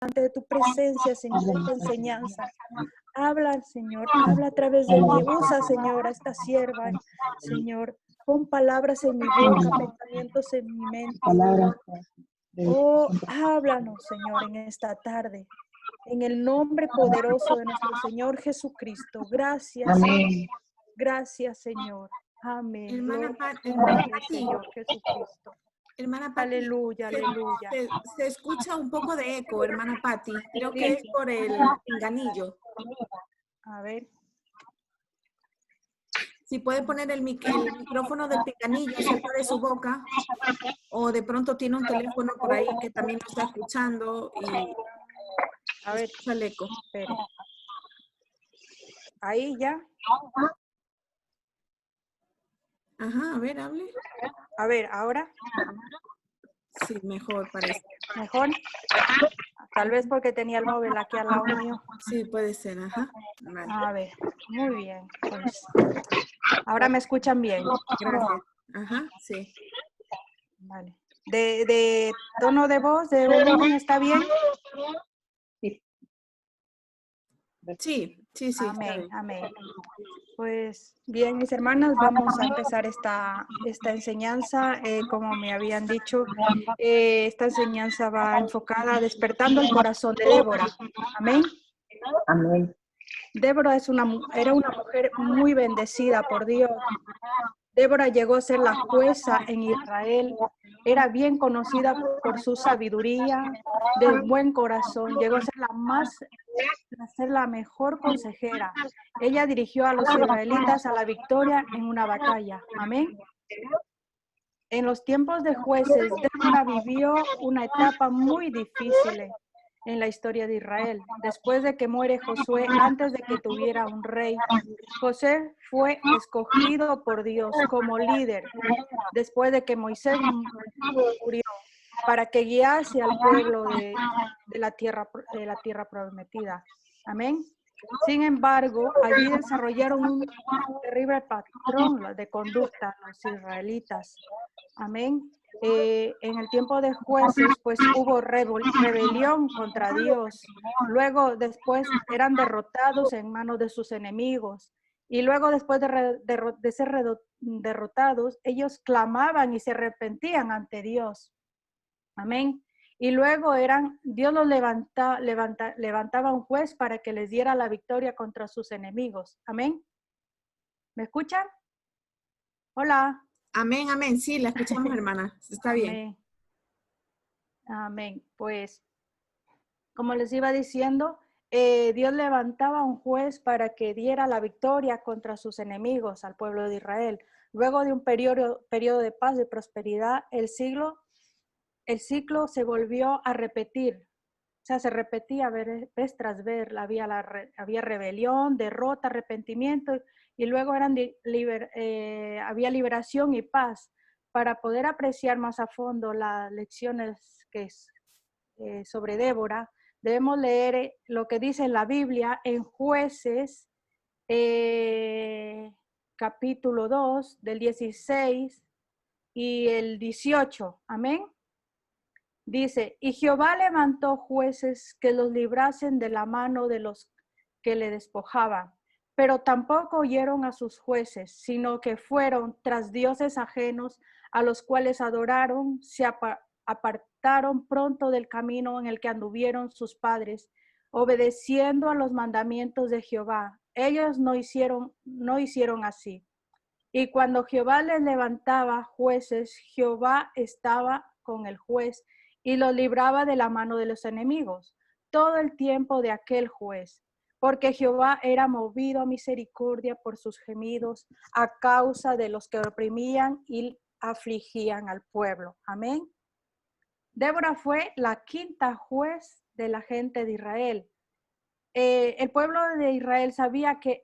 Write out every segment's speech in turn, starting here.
delante de tu presencia, Señor, esta enseñanza. Habla, Señor, habla a través de mí. Usa, Señor, a esta sierva, Señor. Pon palabras en mi boca, pensamientos en mi mente. Oh, háblanos, Señor, en esta tarde. En el nombre poderoso de nuestro Señor Jesucristo. Gracias, Señor. Gracias, Señor. Amén. Hermana Gloria al Pati, Señor Jesucristo. hermana Pati, Aleluya, aleluya. se escucha un poco de eco, hermana Pati. Creo que es por el pinganillo. A ver. Si puede poner el micrófono del pinganillo cerca de su boca, o de pronto tiene un teléfono por ahí que también lo está escuchando y A ver, escucha el eco. espere. Ahí ya. Ajá, a ver, hable. A ver, ahora. Sí, mejor parece. ¿Mejor? Tal vez porque tenía el móvil aquí al lado mío. Sí, puede ser, ajá. Vale. A ver, muy bien. Pues, ahora me escuchan bien. Gracias. Ajá, sí. Vale. ¿De tono de voz, de volumen, está bien? Sí, sí, sí. Amén, amén. Pues bien, mis hermanas, vamos a empezar esta enseñanza. Como me habían dicho, esta enseñanza va enfocada a despertando el corazón de Débora. Amén. Amén. Débora era una mujer muy bendecida por Dios. Débora llegó a ser la jueza en Israel. Era bien conocida por su sabiduría, de buen corazón. Llegó a ser la mejor consejera. Ella dirigió a los israelitas a la victoria en una batalla. Amén. En los tiempos de jueces, Débora vivió una etapa muy difícil en la historia de Israel. Después de que muere Josué, antes de que tuviera un rey, José fue escogido por Dios como líder después de que Moisés murió para que guiase al pueblo de la tierra prometida. Amén. Sin embargo, allí desarrollaron un terrible patrón de conducta los israelitas. Amén. En el tiempo de jueces, pues hubo rebelión contra Dios. Luego, después, eran derrotados en manos de sus enemigos. Y luego, después de ser derrotados, ellos clamaban y se arrepentían ante Dios. Amén. Y luego Dios los levantaba un juez para que les diera la victoria contra sus enemigos. Amén. ¿Me escuchan? Hola. Amén, amén. Sí, la escuchamos, hermana. Está bien. Amén. Amén. Pues, como les iba diciendo, Dios levantaba un juez para que diera la victoria contra sus enemigos al pueblo de Israel. Luego de un periodo de paz y prosperidad, el ciclo se volvió a repetir. O sea, se repetía vez tras vez. Había rebelión, derrota, arrepentimiento, y luego había liberación y paz. Para poder apreciar más a fondo las lecciones sobre Débora, debemos leer lo que dice en la Biblia en Jueces, capítulo 2, del 16 y el 18. Amén. Dice, y Jehová levantó jueces que los librasen de la mano de los que le despojaban, pero tampoco oyeron a sus jueces, sino que fueron tras dioses ajenos, a los cuales adoraron, se apartaron pronto del camino en el que anduvieron sus padres, obedeciendo a los mandamientos de Jehová. Ellos no hicieron así. Y cuando Jehová les levantaba jueces, Jehová estaba con el juez y los libraba de la mano de los enemigos todo el tiempo de aquel juez, porque Jehová era movido a misericordia por sus gemidos a causa de los que oprimían y afligían al pueblo. Amén. Débora fue la quinta juez de la gente de Israel. El pueblo de Israel sabía que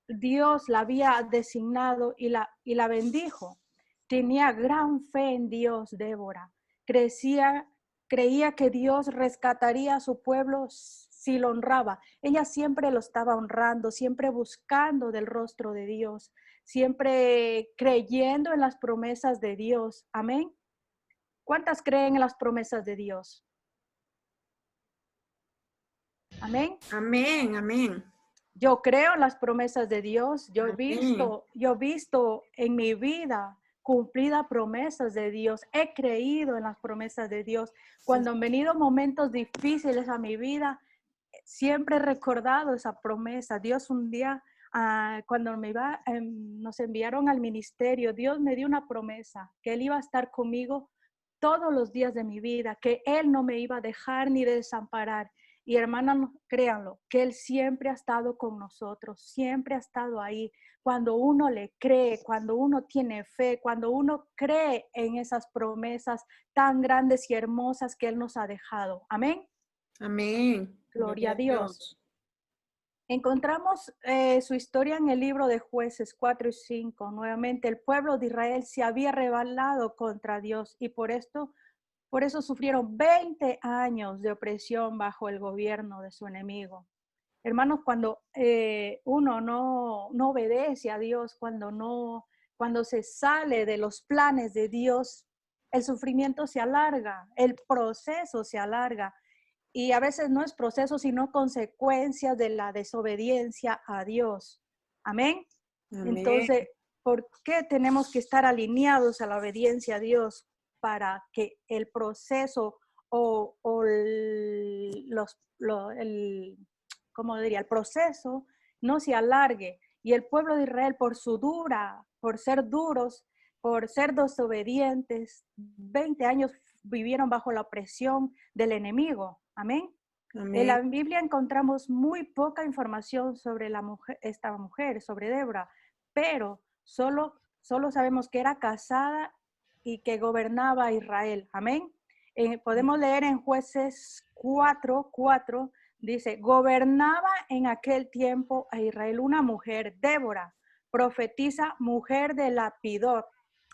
Dios la había designado y la bendijo. Tenía gran fe en Dios, Débora. Creía que Dios rescataría a su pueblo si lo honraba. Ella siempre lo estaba honrando, siempre buscando del rostro de Dios, siempre creyendo en las promesas de Dios. Amén. ¿Cuántas creen en las promesas de Dios? Amén. Amén, amén. Yo creo en las promesas de Dios. Yo Amén. he visto en mi vida cumplida promesas de Dios. He creído en las promesas de Dios. Cuando han venido momentos difíciles a mi vida, siempre he recordado esa promesa. Dios un día, cuando nos enviaron al ministerio, Dios me dio una promesa, que Él iba a estar conmigo todos los días de mi vida, que Él no me iba a dejar ni desamparar. Y hermanas, créanlo, que Él siempre ha estado con nosotros, siempre ha estado ahí. Cuando uno le cree, cuando uno tiene fe, cuando uno cree en esas promesas tan grandes y hermosas que Él nos ha dejado. Amén. Amén. Gloria a Dios. Encontramos su historia en el libro de Jueces 4 y 5. Nuevamente, el pueblo de Israel se había rebelado contra Dios y por eso sufrieron 20 años de opresión bajo el gobierno de su enemigo. Hermanos, cuando uno no obedece a Dios, cuando se sale de los planes de Dios, el sufrimiento se alarga, el proceso se alarga. Y a veces no es proceso, sino consecuencias de la desobediencia a Dios. Amén. Amén. Entonces, ¿por qué tenemos que estar alineados a la obediencia a Dios? Para que el proceso el proceso no se alargue. Y el pueblo de Israel, por ser duros, por ser desobedientes, 20 años vivieron bajo la opresión del enemigo. Amén. Amén. En la Biblia encontramos muy poca información sobre esta mujer, sobre Débora, pero solo sabemos que era casada y que gobernaba Israel. Amén. Podemos leer en Jueces 4:4, dice, gobernaba en aquel tiempo a Israel una mujer, Débora, profetisa, mujer de Lapidot.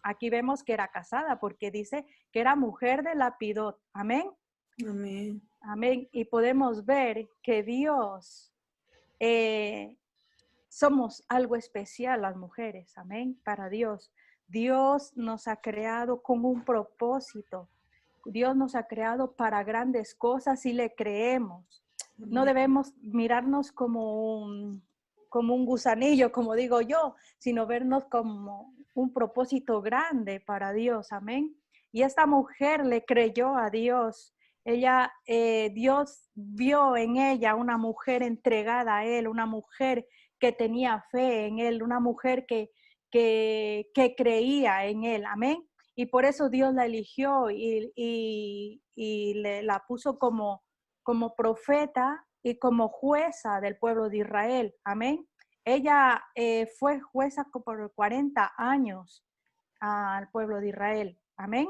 Aquí vemos que era casada porque dice que era mujer de Lapidot. Amén. Amén. Amén. Y podemos ver que Dios, somos algo especial las mujeres. Amén. Para Dios. Dios nos ha creado con un propósito. Dios nos ha creado para grandes cosas y le creemos. No debemos mirarnos como un gusanillo, como digo yo, sino vernos como un propósito grande para Dios. Amén. Y esta mujer le creyó a Dios. Dios vio en ella una mujer entregada a Él, una mujer que tenía fe en Él, una mujer que creía en Él. Amén. Y por eso Dios la eligió y la puso como profeta y como jueza del pueblo de Israel. Amén. Ella fue jueza por 40 años al pueblo de Israel. Amén.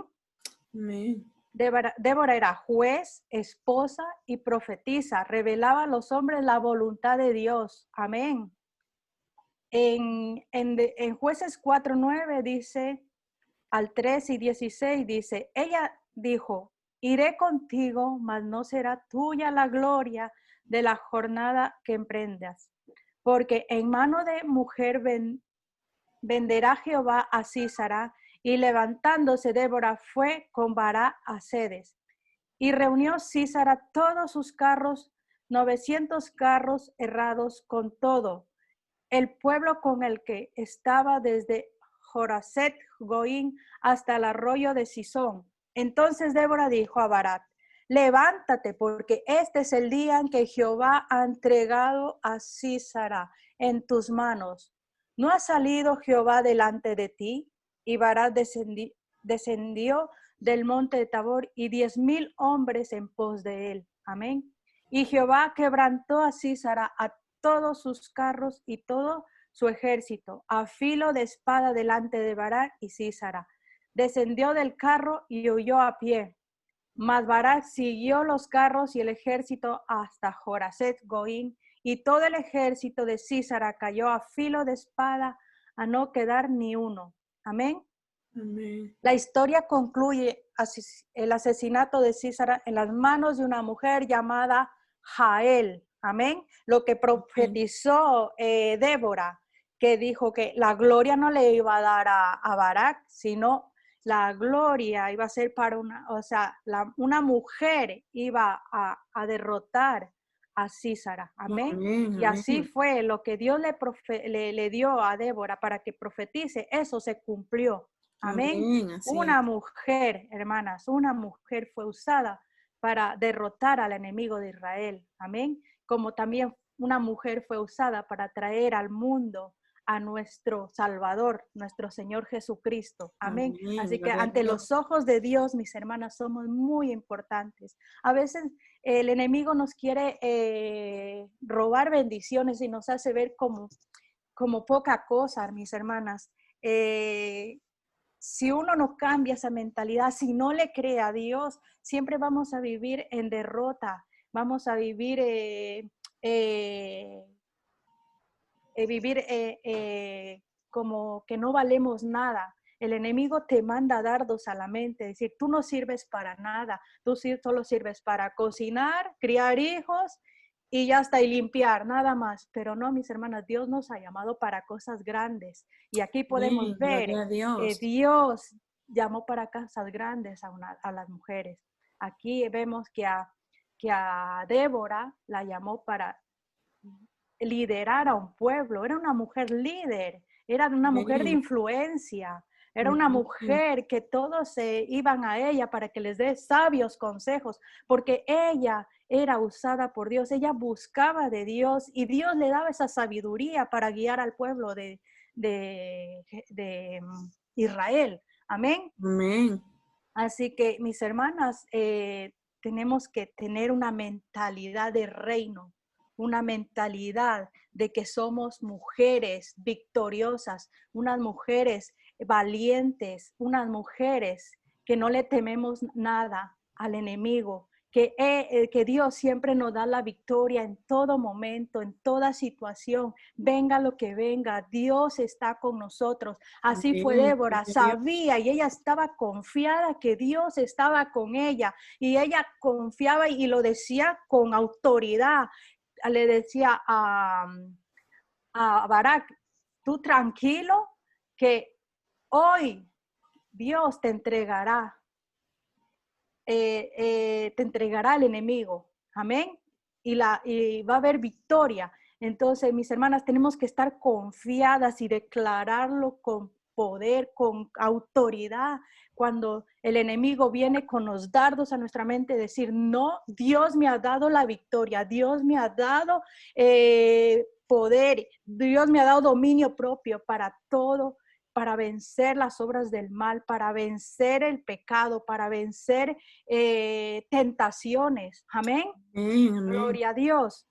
Amén. Débora era juez, esposa y profetisa. Revelaba a los hombres la voluntad de Dios. Amén. En Jueces 4:9 dice, al 3 y 16 dice, ella dijo, iré contigo, mas no será tuya la gloria de la jornada que emprendas, porque en mano de mujer venderá Jehová a Sísara. Y levantándose Débora fue con Barak a Cedes. Y reunió Sísara todos sus carros, 900 carros herrados con todo el pueblo con el que estaba desde Joraset Goín hasta el arroyo de Sisón. Entonces Débora dijo a Barak, levántate, porque este es el día en que Jehová ha entregado a Sísara en tus manos. ¿No ha salido Jehová delante de ti? Y Barak descendió del monte de Tabor y 10,000 hombres en pos de él. Amén. Y Jehová quebrantó a Sísara a todos sus carros y todo su ejército, a filo de espada delante de Barak y Sísara. Descendió del carro y huyó a pie. Mas Barak siguió los carros y el ejército hasta Joraset Goín, y todo el ejército de Sísara cayó a filo de espada, a no quedar ni uno. Amén. Amén. La historia concluye el asesinato de Sísara en las manos de una mujer llamada Jael. Amén. Lo que profetizó Débora, que dijo que la gloria no le iba a dar a Barak, sino la gloria iba a ser para una mujer iba a derrotar a Císara. Amén. Amén, Y así amén. fue lo que Dios le dio a Débora para que profetice. Eso se cumplió. Amén. Amén, así Una es. mujer, hermanas, una mujer fue usada para derrotar al enemigo de Israel. Amén. Como también una mujer fue usada para traer al mundo a nuestro Salvador, nuestro Señor Jesucristo. Amén. Amén, Así que gloria a ante Dios. los ojos de Dios, mis hermanas, somos muy importantes. A veces el enemigo nos quiere robar bendiciones y nos hace ver como poca cosa, mis hermanas. Si uno no cambia esa mentalidad, si no le cree a Dios, siempre vamos a vivir en derrota, vamos a vivir como que no valemos nada. El enemigo te manda dardos a la mente, decir, tú no sirves para nada, tú solo sirves para cocinar, criar hijos y ya está, y limpiar, nada más. Pero no, mis hermanas, Dios nos ha llamado para cosas grandes. Y aquí podemos Amén, ver gloria a que Dios. Dios llamó para cosas grandes a las mujeres. Aquí vemos que a Débora la llamó para liderar a un pueblo, era una mujer líder, era una mujer de Amén. influencia, era una Amén. mujer que todos se iban a ella para que les dé sabios consejos, porque ella era usada por Dios, ella buscaba de Dios y Dios le daba esa sabiduría para guiar al pueblo de Israel. Amén. Amén. Así que mis hermanas, tenemos que tener una mentalidad de reino, una mentalidad de que somos mujeres victoriosas, unas mujeres valientes, unas mujeres que no le tememos nada al enemigo, que Dios siempre nos da la victoria en todo momento, en toda situación, venga lo que venga, Dios está con nosotros. Así fue Amén, Débora, gloria a Dios. sabía y ella estaba confiada que Dios estaba con ella y ella confiaba y lo decía con autoridad. Le decía a Barak, tú tranquilo que hoy Dios te entregará el enemigo. Amén. Y va a haber victoria. Entonces, mis hermanas, tenemos que estar confiadas y declararlo con poder, con autoridad. Cuando el enemigo viene con los dardos a nuestra mente, decir, no, Dios me ha dado la victoria, Dios me ha dado poder, Dios me ha dado dominio propio para todo, para vencer las obras del mal, para vencer el pecado, para vencer tentaciones. Amén. Amén, amén. Gloria a Dios.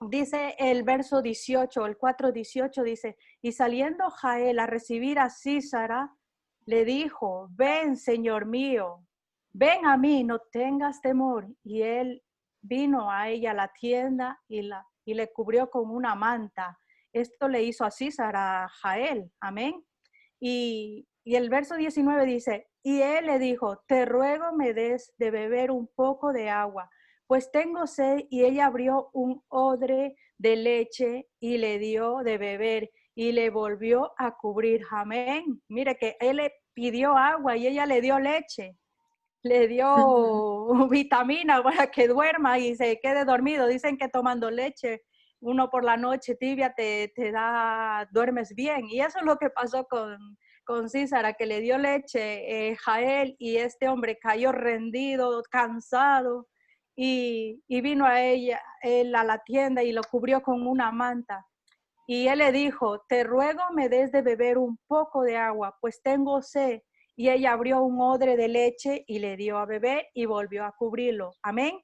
Dice el verso 18, el 4:18 dice, y saliendo Jael a recibir a Císara, le dijo, ven, Señor mío, ven a mí, no tengas temor. Y él vino a ella a la tienda y le cubrió con una manta. Esto le hizo a Císara, a Jael. Amén. Y el verso 19 dice, y él le dijo, te ruego me des de beber un poco de agua, pues tengo sed. Y ella abrió un odre de leche y le dio de beber y le volvió a cubrir. Amén. Mire que él le pidió agua y ella le dio leche, le dio vitamina para que duerma y se quede dormido. Dicen que tomando leche, uno por la noche tibia duermes bien. Y eso es lo que pasó con Císara, que le dio leche Jael y este hombre cayó rendido, cansado y vino él a la tienda y lo cubrió con una manta. Y él le dijo, te ruego me des de beber un poco de agua, pues tengo sed. Y ella abrió un odre de leche y le dio a beber y volvió a cubrirlo. Amén.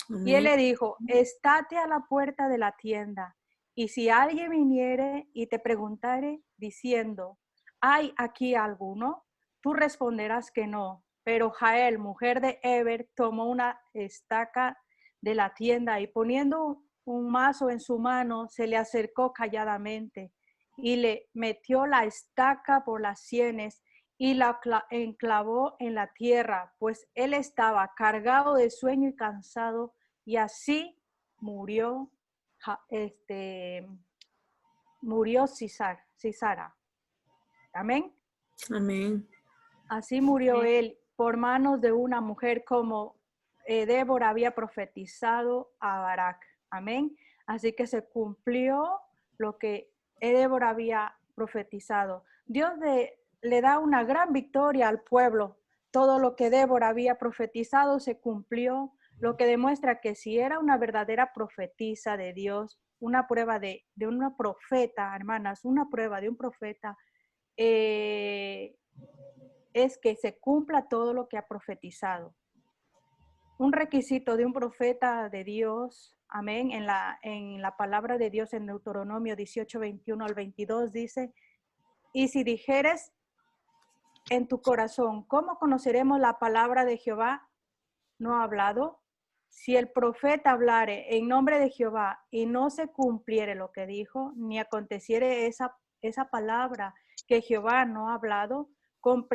Y él Amén. le dijo, estate a la puerta de la tienda, y si alguien viniere y te preguntare diciendo, ¿hay aquí alguno? Tú responderás que no. Pero Jael, mujer de Eber, tomó una estaca de la tienda y poniendo un mazo en su mano, se le acercó calladamente y le metió la estaca por las sienes y la enclavó en la tierra, pues él estaba cargado de sueño y cansado, y así murió, murió Císara. Amén. Amén. Así murió él por manos de una mujer como Débora había profetizado a Barak. Amén. Así que se cumplió lo que Débora había profetizado. Dios le da una gran victoria al pueblo. Todo lo que Débora había profetizado se cumplió, lo que demuestra que si era una verdadera profetisa de Dios, una prueba de una profeta, hermanas, una prueba de un profeta, es que se cumpla todo lo que ha profetizado. Un requisito de un profeta de Dios, amén, en la palabra de Dios en Deuteronomio 18, 21 al 22 dice, y si dijeres en tu corazón, ¿cómo conoceremos la palabra de Jehová? ¿No ha hablado? Si el profeta hablare en nombre de Jehová y no se cumpliere lo que dijo, ni aconteciere esa palabra que Jehová no ha hablado, con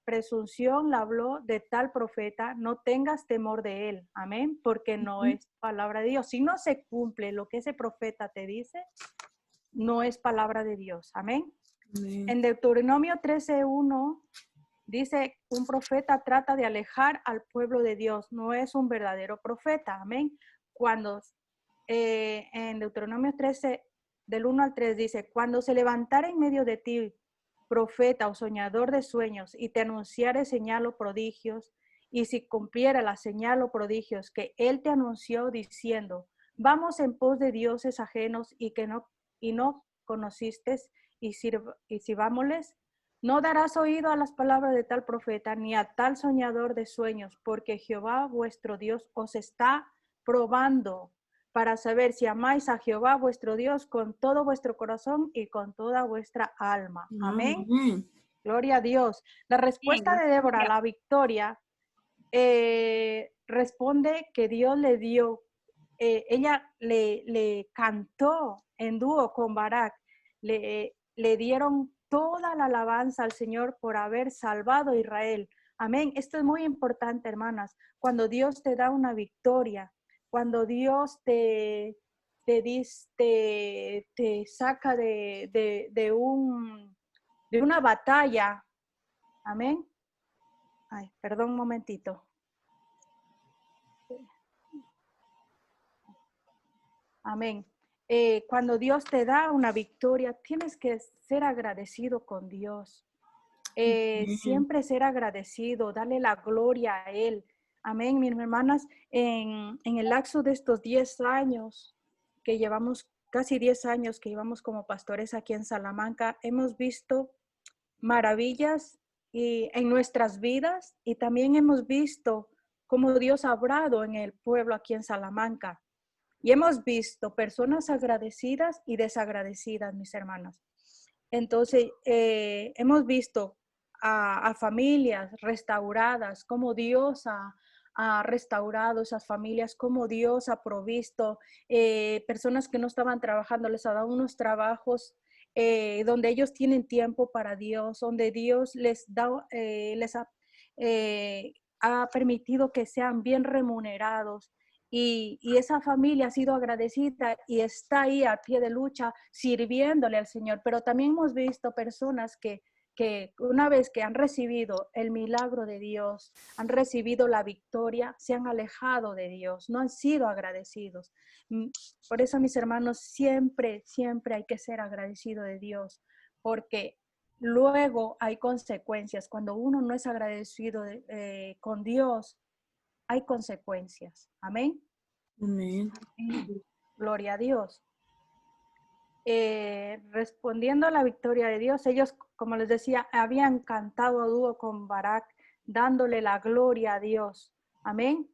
presunción la habló de tal profeta, no tengas temor de él. Amén, porque no es palabra de Dios. Si no se cumple lo que ese profeta te dice, no es palabra de Dios. Amén. En Deuteronomio 13:1 dice, un profeta trata de alejar al pueblo de Dios, no es un verdadero profeta. Amén. Cuando en Deuteronomio 13, del 1 al 3 dice, cuando se levantara en medio de ti profeta o soñador de sueños y te anunciare señal o prodigios, y si cumpliera la señal o prodigios que él te anunció diciendo, vamos en pos de dioses ajenos y no conociste y sirvámosles, no darás oído a las palabras de tal profeta ni a tal soñador de sueños, porque Jehová vuestro Dios os está probando para saber si amáis a Jehová vuestro Dios con todo vuestro corazón y con toda vuestra alma. Amén. Gloria a Dios. La respuesta de Débora a la victoria responde que Dios le dio, ella le cantó en dúo con Barak, le dieron toda la alabanza al Señor por haber salvado a Israel. Amén. Esto es muy importante, hermanas. Cuando Dios te da una victoria, cuando Dios te saca de una batalla. Amén. Ay, perdón un momentito. Amén. Cuando Dios te da una victoria, tienes que ser agradecido con Dios. Siempre ser agradecido, darle la gloria a Él. Amén, mis hermanas. En el lapso de estos 10 años que llevamos, casi 10 años que llevamos como pastores aquí en Salamanca, hemos visto maravillas en nuestras vidas y también hemos visto cómo Dios ha obrado en el pueblo aquí en Salamanca. Y hemos visto personas agradecidas y desagradecidas, mis hermanas. Entonces, hemos visto a familias restauradas, cómo Dios ha restaurado esas familias, cómo Dios ha provisto, personas que no estaban trabajando, les ha dado unos trabajos donde ellos tienen tiempo para Dios, donde Dios ha permitido que sean bien remunerados. Y esa familia ha sido agradecida y está ahí a pie de lucha sirviéndole al Señor. Pero también hemos visto personas que una vez que han recibido el milagro de Dios, han recibido la victoria, se han alejado de Dios, no han sido agradecidos. Por eso, mis hermanos, siempre, siempre hay que ser agradecido de Dios, porque luego hay consecuencias. Cuando uno no es agradecido con Dios, hay consecuencias. Amén. Amén. Gloria a Dios. Respondiendo a la victoria de Dios, ellos, como les decía, habían cantado a dúo con Barak, dándole la gloria a Dios. Amén.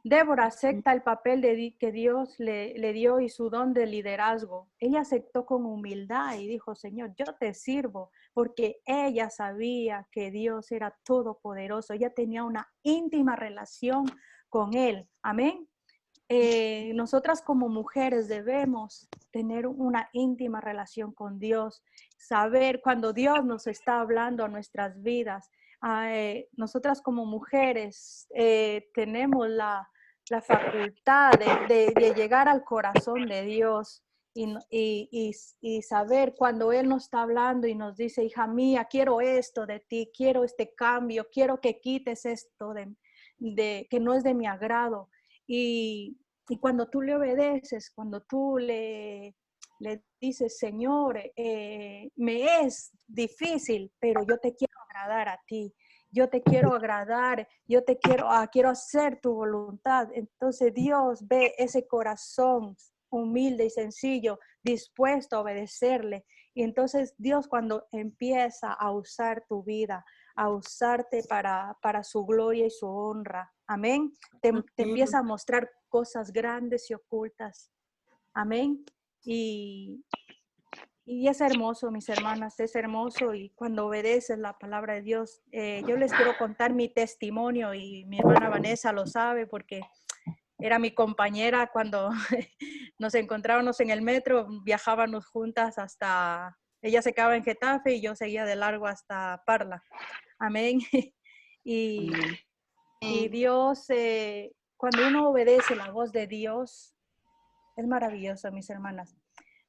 Débora acepta el papel que Dios le dio y su don de liderazgo. Ella aceptó con humildad y dijo, Señor, yo te sirvo, porque ella sabía que Dios era todopoderoso. Ella tenía una íntima relación con Él. Amén. Nosotras como mujeres debemos tener una íntima relación con Dios, saber cuando Dios nos está hablando a nuestras vidas. Nosotras como mujeres tenemos la facultad de llegar al corazón de Dios y saber cuando Él nos está hablando y nos dice, hija mía, quiero esto de ti, quiero este cambio, quiero que quites esto de que no es de mi agrado. Y cuando tú le obedeces, cuando tú le dices, Señor, me es difícil, pero yo te quiero agradar a ti. Yo te quiero agradar, yo te quiero hacer tu voluntad. Entonces Dios ve ese corazón humilde y sencillo, dispuesto a obedecerle. Y entonces Dios, cuando empieza a usar tu vida, a usarte para su gloria y su honra, amén, te empieza a mostrar cosas grandes y ocultas, amén. Y es hermoso, mis hermanas, es hermoso. Y cuando obedeces la palabra de Dios, yo les quiero contar mi testimonio, y mi hermana Vanessa lo sabe porque era mi compañera cuando nos encontrábamos en el metro, viajábamos juntas hasta, ella se quedaba en Getafe y yo seguía de largo hasta Parla. Amén. Y Dios, cuando uno obedece la voz de Dios, es maravilloso, mis hermanas.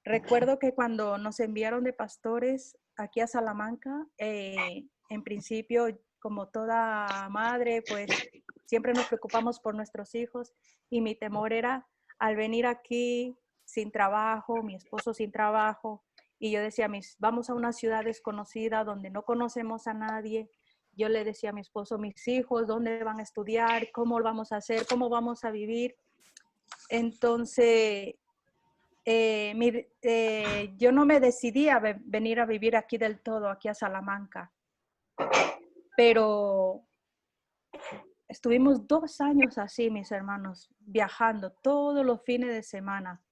Recuerdo que cuando nos enviaron de pastores aquí a Salamanca, en principio, como toda madre, pues siempre nos preocupamos por nuestros hijos, y mi temor era al venir aquí sin trabajo, mi esposo sin trabajo, y yo decía, vamos a una ciudad desconocida donde no conocemos a nadie. Yo le decía a mi esposo, mis hijos, ¿dónde van a estudiar? ¿Cómo lo vamos a hacer? ¿Cómo vamos a vivir? Entonces, yo no me decidí a venir a vivir aquí del todo, aquí a Salamanca, pero estuvimos 2 años así, mis hermanos, viajando todos los fines de semana,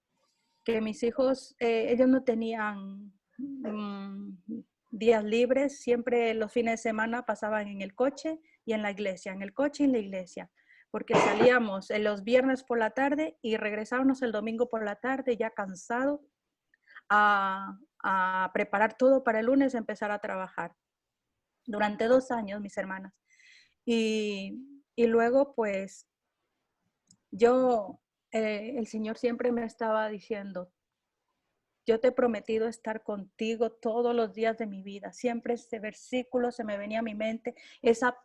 que mis hijos, ellos no tenían días libres, siempre los fines de semana pasaban en el coche y en la iglesia, en el coche y en la iglesia, porque salíamos los viernes por la tarde y regresábamos el domingo por la tarde ya cansados a preparar todo para el lunes empezar a trabajar. Durante 2 años, mis hermanas. Y luego, pues, el Señor siempre me estaba diciendo, yo te he prometido estar contigo todos los días de mi vida. Siempre ese versículo se me venía a mi mente, esa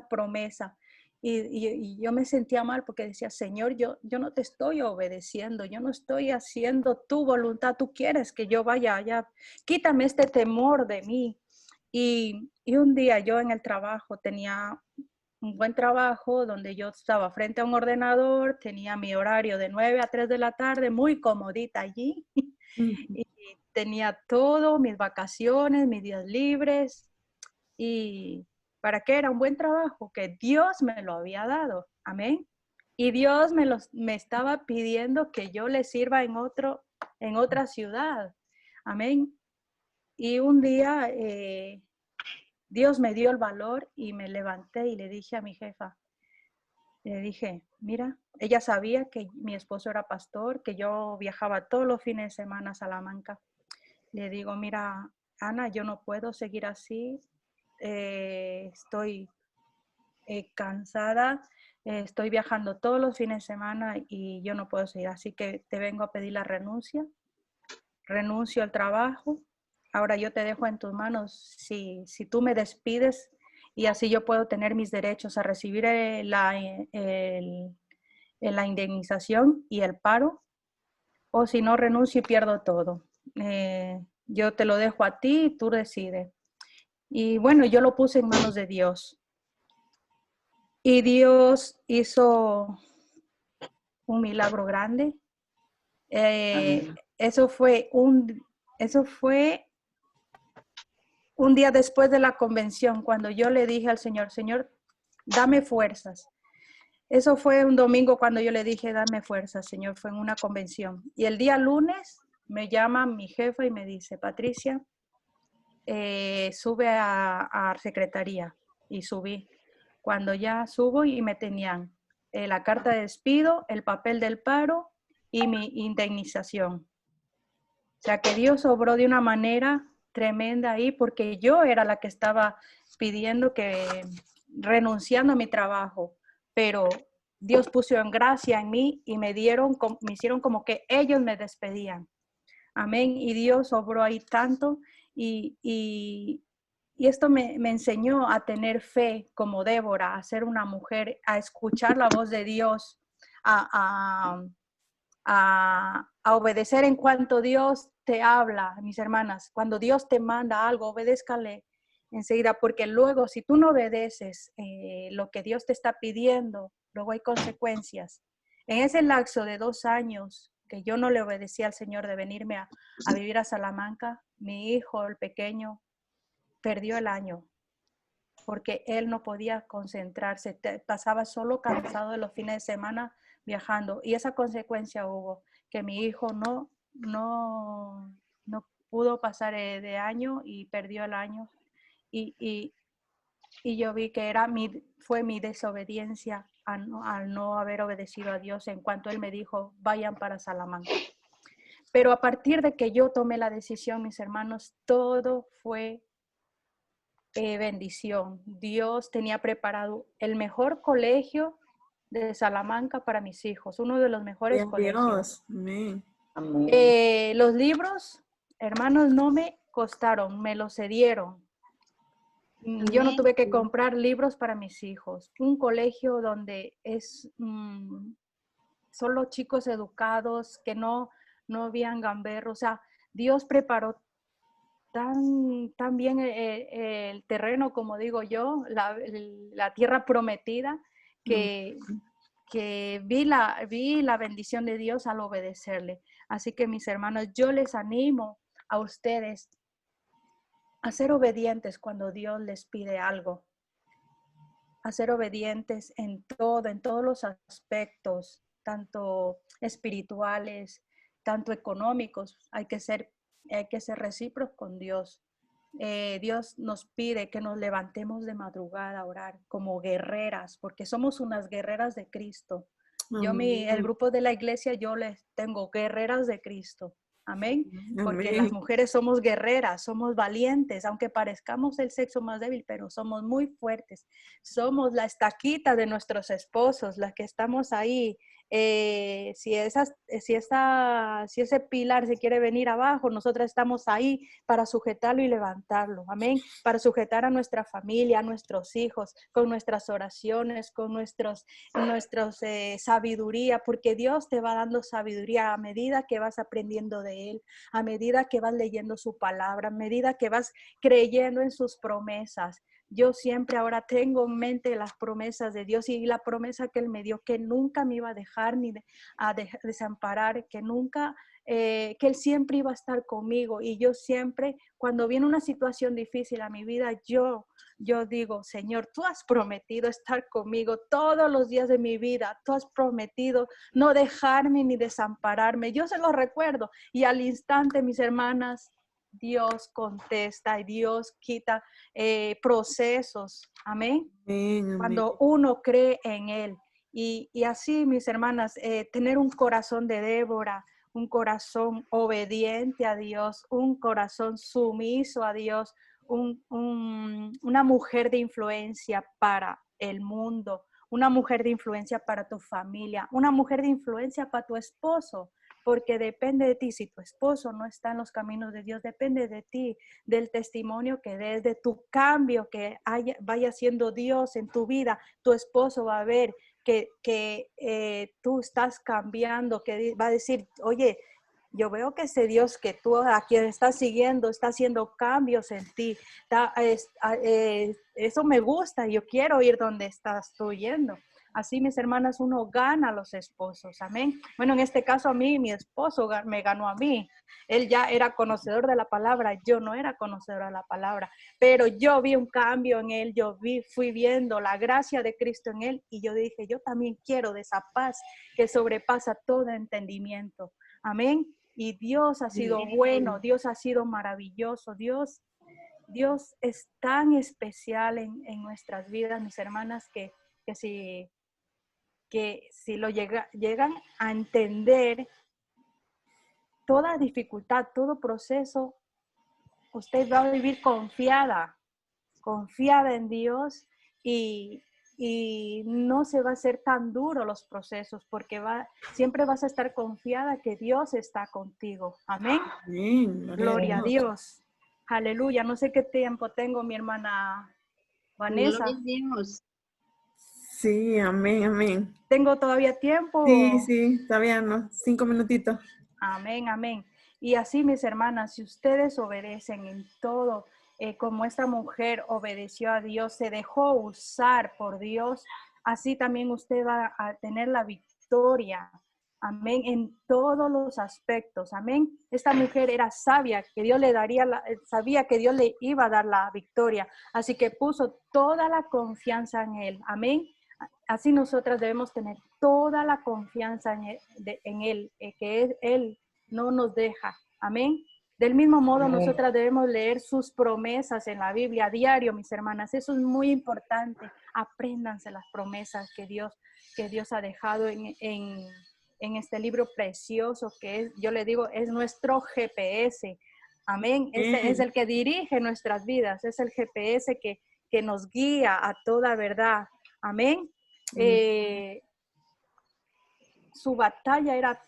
promesa. Y yo me sentía mal porque decía, Señor, yo no te estoy obedeciendo, yo no estoy haciendo tu voluntad, tú quieres que yo vaya allá, quítame este temor de mí. Y un día yo en el trabajo tenía un buen trabajo donde yo estaba frente a un ordenador, tenía mi horario de 9 a 3 de la tarde, muy comodita allí. Y tenía todo, mis vacaciones, mis días libres. ¿Y para qué? Era un buen trabajo que Dios me lo había dado. Amén. Y Dios me estaba pidiendo que yo le sirva en otra ciudad. Amén. Y un día Dios me dio el valor y me levanté y le dije a mi jefa, le dije, mira, ella sabía que mi esposo era pastor, que yo viajaba todos los fines de semana a Salamanca. Le digo, mira, Ana, yo no puedo seguir así, estoy cansada, estoy viajando todos los fines de semana y yo no puedo seguir, así que te vengo a pedir la renuncia, renuncio al trabajo, ahora yo te dejo en tus manos si tú me despides y así yo puedo tener mis derechos a recibir la indemnización y el paro, o si no renuncio y pierdo todo. Yo te lo dejo a ti y tú decides. Y bueno, yo lo puse en manos de Dios. Y Dios hizo un milagro grande. Eso fue un día después de la convención, cuando yo le dije al Señor, Señor, dame fuerzas. Eso fue un domingo cuando yo le dije, dame fuerzas, Señor, fue en una convención. Y el día lunes me llama mi jefa y me dice, Patricia, sube a secretaría. Y subí. Cuando ya subo y me tenían la carta de despido, el papel del paro y mi indemnización. O sea que Dios obró de una manera tremenda ahí, porque yo era la que estaba pidiendo renunciando a mi trabajo, pero Dios puso en gracia en mí y me hicieron como que ellos me despedían. Amén. Y Dios obró ahí tanto y esto me enseñó a tener fe como Débora, a ser una mujer, a escuchar la voz de Dios, a, a obedecer en cuanto Dios te habla, mis hermanas. Cuando Dios te manda algo, obedézcale enseguida, porque luego si tú no obedeces lo que Dios te está pidiendo, luego hay consecuencias. En ese lapso de 2 años que yo no le obedecí al Señor de venirme a vivir a Salamanca, mi hijo, el pequeño, perdió el año porque él no podía concentrarse, pasaba solo cansado de los fines de semana viajando, y esa consecuencia hubo, que mi hijo no pudo pasar de año y perdió el año, y yo vi que fue mi desobediencia al no haber obedecido a Dios en cuanto Él me dijo, vayan para Salamanca. Pero a partir de que yo tomé la decisión, mis hermanos, todo fue bendición. Dios tenía preparado el mejor colegio de Salamanca para mis hijos, uno de los mejores colegios. Amén. Los libros, hermanos, no me costaron, me los cedieron. Yo no tuve que comprar libros para mis hijos. Un colegio donde es solo chicos educados, que no habían gamberros. O sea, Dios preparó tan bien el terreno, como digo yo, la tierra prometida, que vi la bendición de Dios al obedecerle. Así que, mis hermanos, yo les animo a ustedes a ser obedientes cuando Dios les pide algo, a ser obedientes en todos los aspectos, tanto espirituales, tanto económicos. Hay que ser recíprocos con Dios. Dios nos pide que nos levantemos de madrugada a orar como guerreras, porque somos unas guerreras de Cristo. El grupo de la iglesia, yo les tengo guerreras de Cristo. Amén. Porque las mujeres somos guerreras, somos valientes, aunque parezcamos el sexo más débil, pero somos muy fuertes. Somos la estaquita de nuestros esposos, las que estamos ahí. Si ese pilar se quiere venir abajo, nosotras estamos ahí para sujetarlo y levantarlo. Amén. Para sujetar a nuestra familia, a nuestros hijos, con nuestras oraciones, con nuestros sabiduría, porque Dios te va dando sabiduría a medida que vas aprendiendo de Él, a medida que vas leyendo su palabra, a medida que vas creyendo en sus promesas. Yo siempre ahora tengo en mente las promesas de Dios y la promesa que Él me dio, que nunca me iba a dejar ni a desamparar, que nunca, que Él siempre iba a estar conmigo. Y yo siempre, cuando viene una situación difícil a mi vida, yo digo, Señor, tú has prometido estar conmigo todos los días de mi vida. Tú has prometido no dejarme ni desampararme. Yo se lo recuerdo y al instante, mis hermanas, Dios contesta y Dios quita procesos. Amén. Cuando uno cree en Él. Y así, mis hermanas, tener un corazón de Débora, un corazón obediente a Dios, un corazón sumiso a Dios, una mujer de influencia para el mundo, una mujer de influencia para tu familia, una mujer de influencia para tu esposo, porque depende de ti. Si tu esposo no está en los caminos de Dios, depende de ti, del testimonio que des, de tu cambio que vaya haciendo Dios en tu vida. Tu esposo va a ver que tú estás cambiando, que va a decir, oye, yo veo que ese Dios que tú a quien estás siguiendo está haciendo cambios en ti. Eso me gusta, yo quiero ir donde estás tú yendo. Así, mis hermanas, uno gana a los esposos. Amén. Bueno, en este caso a mí, mi esposo me ganó a mí. Él ya era conocedor de la palabra, yo no era conocedora de la palabra, pero yo vi un cambio en él, fui viendo la gracia de Cristo en él y yo dije, yo también quiero de esa paz que sobrepasa todo entendimiento. Amén. Y Dios ha sido bueno, Dios ha sido maravilloso, Dios es tan especial en nuestras vidas, mis hermanas, que si lo llegan a entender, toda dificultad, todo proceso, usted va a vivir confiada en Dios y y no se va a hacer tan duro los procesos porque siempre vas a estar confiada que Dios está contigo. Amén. Amén. Gloria a Dios. Aleluya. No sé qué tiempo tengo, mi hermana Vanessa. Gloria a Dios. Sí, amén, amén. ¿Tengo todavía tiempo? Sí, todavía no. 5 minutitos. Amén, amén. Y así, mis hermanas, si ustedes obedecen en todo, como esta mujer obedeció a Dios, se dejó usar por Dios, así también usted va a tener la victoria. Amén, en todos los aspectos. Amén. Esta mujer era sabia, que Dios le daría, sabía que Dios le iba a dar la victoria. Así que puso toda la confianza en él. Amén. Así nosotras debemos tener toda la confianza en él, que él no nos deja. Amén. Del mismo modo, nosotras debemos leer sus promesas en la Biblia a diario, mis hermanas. Eso es muy importante. Apréndanse las promesas que Dios ha dejado en este libro precioso que es, yo le digo, es nuestro GPS. Amén. Ese es el que dirige nuestras vidas. Es el GPS que nos guía a toda verdad. Amén. Su batalla era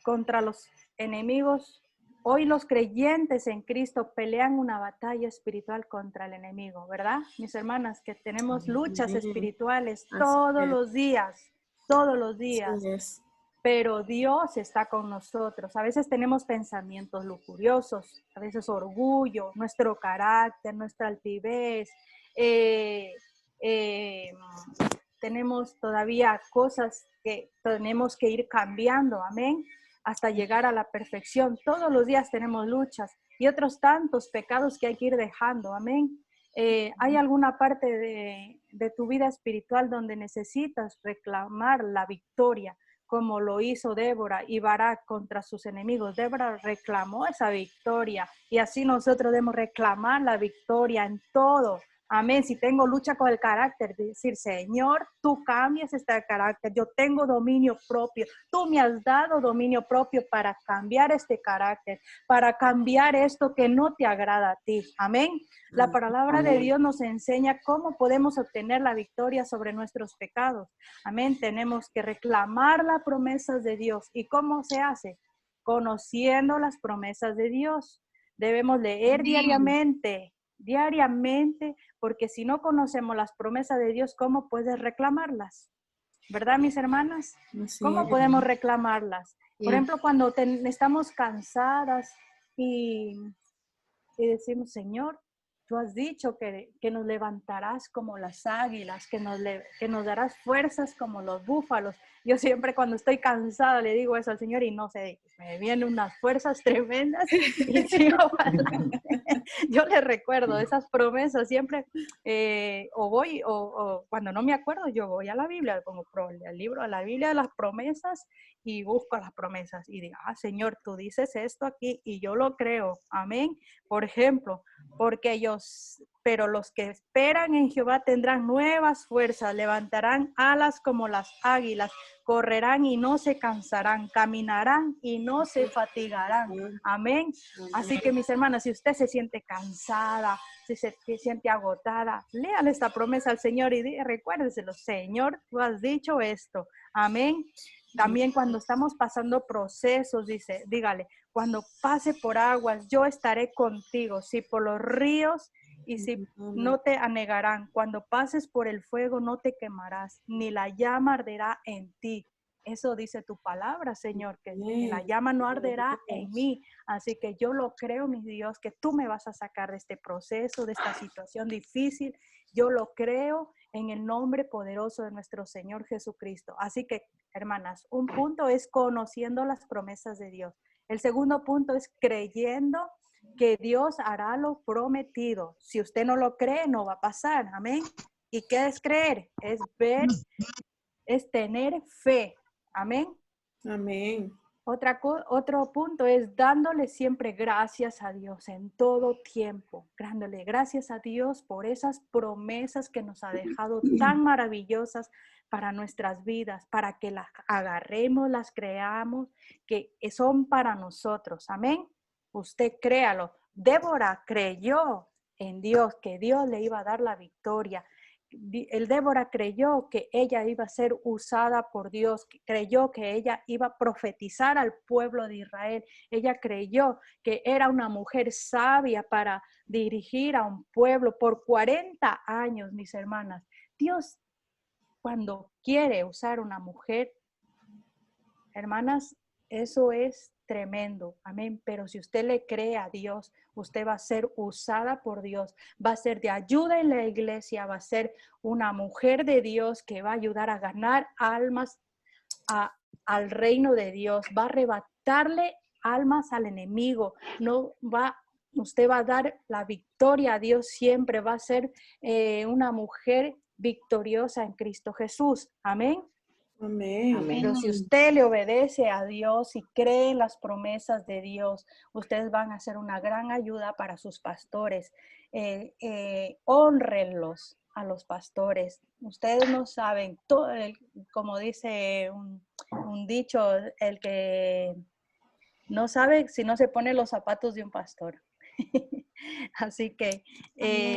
contra los enemigos. Hoy los creyentes en Cristo pelean una batalla espiritual contra el enemigo, ¿verdad? Mis hermanas, que tenemos luchas espirituales todos los días, todos los días. Pero Dios está con nosotros. A veces tenemos pensamientos lujuriosos, a veces orgullo, nuestro carácter, nuestra altivez, tenemos todavía cosas que tenemos que ir cambiando, amén, hasta llegar a la perfección. Todos los días tenemos luchas y otros tantos pecados que hay que ir dejando, amén. ¿Hay alguna parte de tu vida espiritual donde necesitas reclamar la victoria, como lo hizo Débora y Barak contra sus enemigos? Débora reclamó esa victoria y así nosotros debemos reclamar la victoria en todo. Amén. Si tengo lucha con el carácter, decir, Señor, tú cambias este carácter. Yo tengo dominio propio. Tú me has dado dominio propio para cambiar este carácter, para cambiar esto que no te agrada a ti. Amén. La palabra de Dios nos enseña cómo podemos obtener la victoria sobre nuestros pecados. Amén. Tenemos que reclamar las promesas de Dios. ¿Y cómo se hace? Conociendo las promesas de Dios. Debemos leer diariamente, porque si no conocemos las promesas de Dios, ¿cómo puedes reclamarlas? ¿Verdad, mis hermanas? ¿Cómo podemos reclamarlas? Por ejemplo, cuando estamos cansadas y decimos, Señor, tú has dicho que nos levantarás como las águilas, que nos darás fuerzas como los búfalos. Yo siempre cuando estoy cansada le digo eso al Señor y no sé, me vienen unas fuerzas tremendas y sigo adelante. Yo le recuerdo esas promesas siempre, o cuando no me acuerdo, yo voy a la Biblia, pongo el libro, a la Biblia de las promesas y busco las promesas y digo, Señor, tú dices esto aquí y yo lo creo. Amén. Por ejemplo, pero los que esperan en Jehová tendrán nuevas fuerzas, levantarán alas como las águilas, correrán y no se cansarán, caminarán y no se fatigarán. Amén. Así que mis hermanas, si usted se siente cansada, si se siente agotada, léale esta promesa al Señor y recuérdeselo, Señor, tú has dicho esto. Amén. También cuando estamos pasando procesos, dígale, cuando pase por aguas, yo estaré contigo. Si por los ríos y si no te anegarán. Cuando pases por el fuego, no te quemarás, ni la llama arderá en ti. Eso dice tu palabra, Señor, que la llama no arderá en mí. Así que yo lo creo, mi Dios, que tú me vas a sacar de este proceso, de esta situación difícil. Yo lo creo en el nombre poderoso de nuestro Señor Jesucristo. Así que, hermanas, un punto es conociendo las promesas de Dios. El segundo punto es creyendo que Dios hará lo prometido. Si usted no lo cree, no va a pasar. Amén. ¿Y qué es creer? Es ver, es tener fe. Amén. Amén. Otro punto es dándole siempre gracias a Dios en todo tiempo, dándole gracias a Dios por esas promesas que nos ha dejado tan maravillosas para nuestras vidas, para que las agarremos, las creamos, que son para nosotros. Amén. Usted créalo. Débora creyó en Dios, que Dios le iba a dar la victoria, el Débora creyó que ella iba a ser usada por Dios, creyó que ella iba a profetizar al pueblo de Israel. Ella creyó que era una mujer sabia para dirigir a un pueblo por 40 años, mis hermanas. Dios, cuando quiere usar una mujer, hermanas, eso es tremendo, amén. Pero si usted le cree a Dios, usted va a ser usada por Dios, va a ser de ayuda en la iglesia, va a ser una mujer de Dios que va a ayudar a ganar almas al reino de Dios, va a arrebatarle almas al enemigo, usted va a dar la victoria a Dios siempre, va a ser una mujer victoriosa en Cristo Jesús, amén. Amén. Pero si usted le obedece a Dios y cree en las promesas de Dios, ustedes van a ser una gran ayuda para sus pastores. Hónrenlos a los pastores. Ustedes no saben, como dice un dicho, el que no sabe si no se pone los zapatos de un pastor. Así que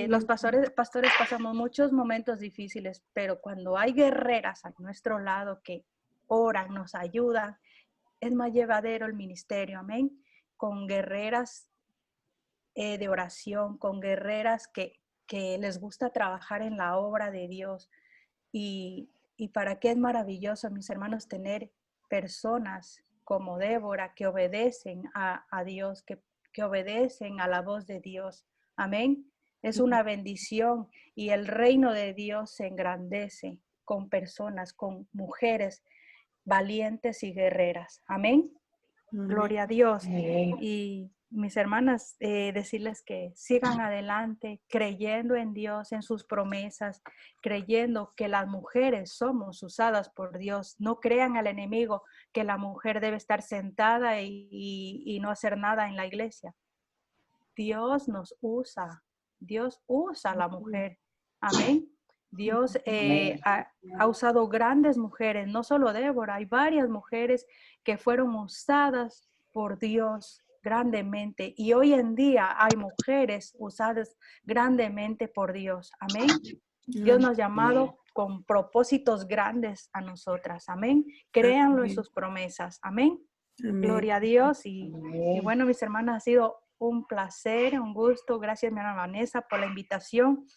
los pastores pasamos muchos momentos difíciles, pero cuando hay guerreras a nuestro lado que oran, nos ayudan, es más llevadero el ministerio, amén. Con guerreras de oración, con guerreras que les gusta trabajar en la obra de Dios. Y para qué es maravilloso, mis hermanos, tener personas como Débora que obedecen a Dios, que obedecen a la voz de Dios. Amén. Es una bendición y el reino de Dios se engrandece con personas, con mujeres valientes y guerreras. Amén. Gloria a Dios. Y mis hermanas, decirles que sigan adelante creyendo en Dios, en sus promesas, creyendo que las mujeres somos usadas por Dios. No crean al enemigo que la mujer debe estar sentada y no hacer nada en la iglesia. Dios nos usa, Dios usa a la mujer. Amén. Dios ha usado grandes mujeres, no solo Débora, hay varias mujeres que fueron usadas por Dios grandemente y hoy en día hay mujeres usadas grandemente por Dios. Amén. Dios nos ha llamado con propósitos grandes a nosotras. Amén. Créanlo en sus promesas. Amén. Gloria a Dios. Y bueno, mis hermanas, ha sido un placer, un gusto. Gracias, mi hermana Vanessa, por la invitación.